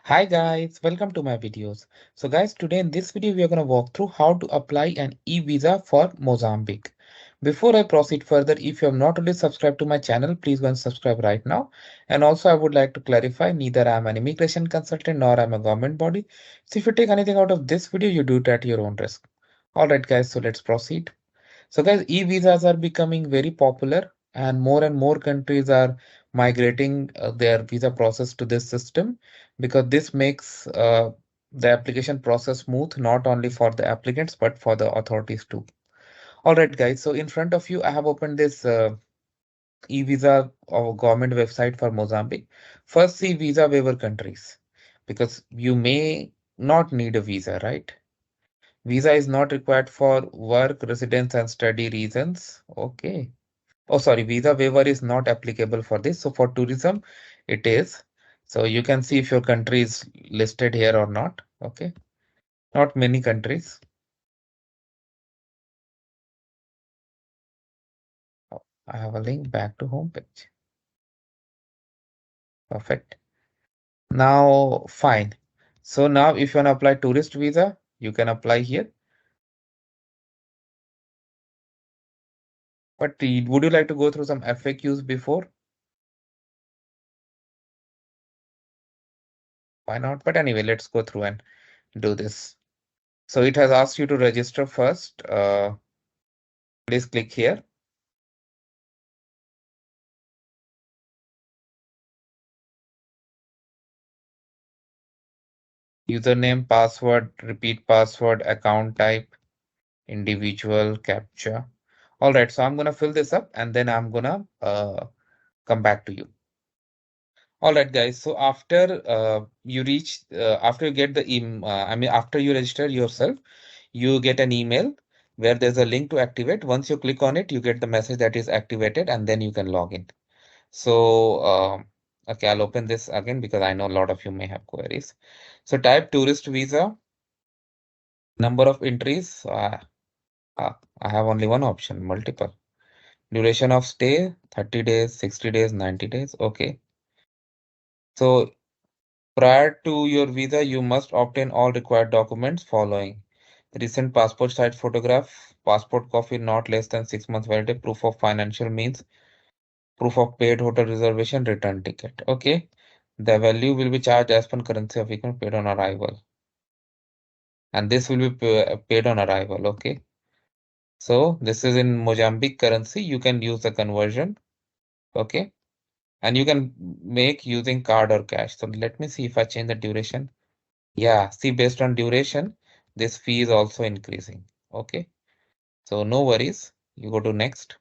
Hi guys, welcome to my videos. So guys, today in this video we are going to walk through how to apply an e-visa for Mozambique. Before I proceed further, if you have not already subscribed to my channel, please go and subscribe right now. And also I would like to clarify, neither I am an immigration consultant nor I am a government body. So if you take anything out of this video, you do it at your own risk. Alright guys, so let's proceed. So guys, e-visas are becoming very popular and more countries are migrating their visa process to this system because this makes the application process smooth not only for the applicants but for the authorities too. All right, guys. So in front of you, I have opened this e-visa or government website for Mozambique. First, see visa waiver countries because you may not need a visa, right? Visa is not required for work, residence, and study reasons. Okay. Oh, sorry, visa waiver is not applicable for this. So for tourism, it is. So you can see if your country is listed here or not. Okay. Not many countries. Oh, I have a link back to home page. Perfect. Now, fine. So now if you want to apply tourist visa, you can apply here. But would you like to go through some FAQs before? Why not? But anyway, let's go through and do this. So it has asked you to register first. Please click here. Username, password, repeat password, account type, individual, captcha. All right, so I'm gonna fill this up and then I'm gonna come back to you. All right, guys. So after you get the after you register yourself, you get an email where there's a link to activate. Once you click on it, you get the message that is activated, and then you can log in. So, okay, I'll open this again because I know a lot of you may have queries. So type tourist visa, number of entries. I have only one option, multiple. Duration of stay, 30 days, 60 days, 90 days. Okay. So prior to your visa, you must obtain all required documents following. Recent passport size photograph, passport copy not less than 6 months validity, proof of financial means, proof of paid hotel reservation, return ticket. Okay. The value will be charged as per currency of equal paid on arrival. And this will be paid on arrival. Okay. So this is in Mozambique currency. You can use the conversion. Okay. And you can make using card or cash. So let me see if I change the duration. Yeah, see, based on duration, this fee is also increasing. Okay. So no worries. You go to next.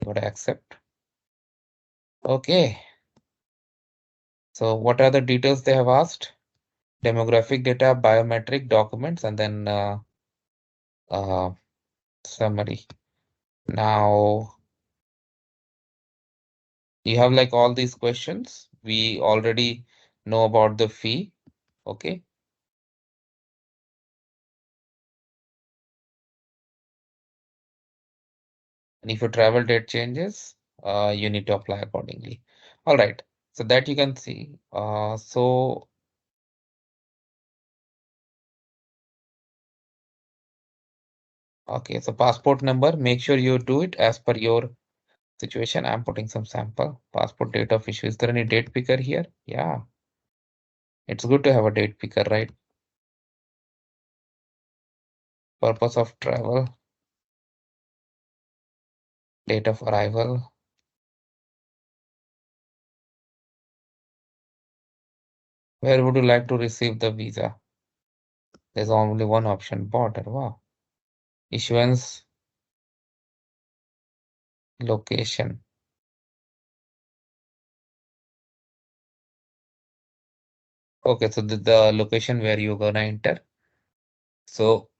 Go to accept. Okay. So what are the details they have asked? Demographic data, biometric documents, and then uh, summary. Now you have like all these questions. We already know about the fee. Okay. And if your travel date changes, you need to apply accordingly. All right. So that you can see. Okay. So passport number, make sure you do it as per your situation. I'm putting some sample. Passport date of issue. Is there any date picker here? Yeah. It's good to have a date picker, right? Purpose of travel, date of arrival. Where would you like to receive the visa? There's only one option, border. Wow. Issuance, location. Okay, so the location where you're gonna enter. So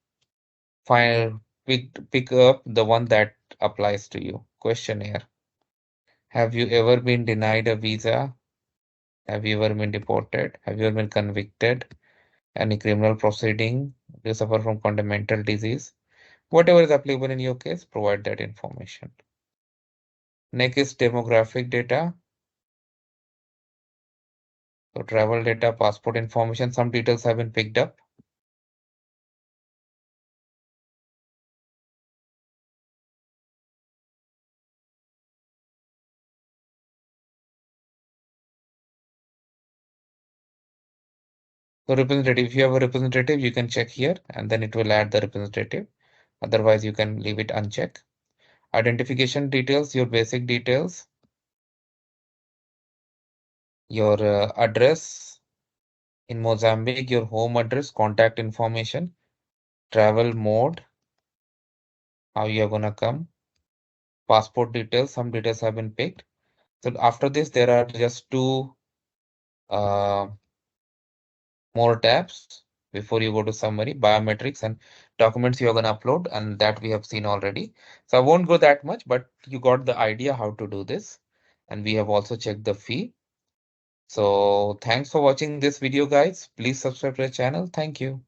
pick up the one that applies to you. Questionnaire. Have you ever been denied a visa? Have you ever been deported? Have you ever been convicted? Any criminal proceeding? Do you suffer from fundamental disease? Whatever is applicable in your case, provide that information. Next is demographic data. So travel data, passport information, some details have been picked up. So representative, if you have a representative, you can check here and then it will add the representative. Otherwise, you can leave it unchecked. Identification details, your basic details, your address in Mozambique, your home address, contact information, travel mode, how you are gonna come, passport details, some details have been picked. So after this, there are just two uh, more tabs before you go to summary, biometrics and documents you are going to upload, and that we have seen already. So I won't go that much, but you got the idea how to do this. And we have also checked the fee. So thanks for watching this video, guys. Please subscribe to the channel. Thank you.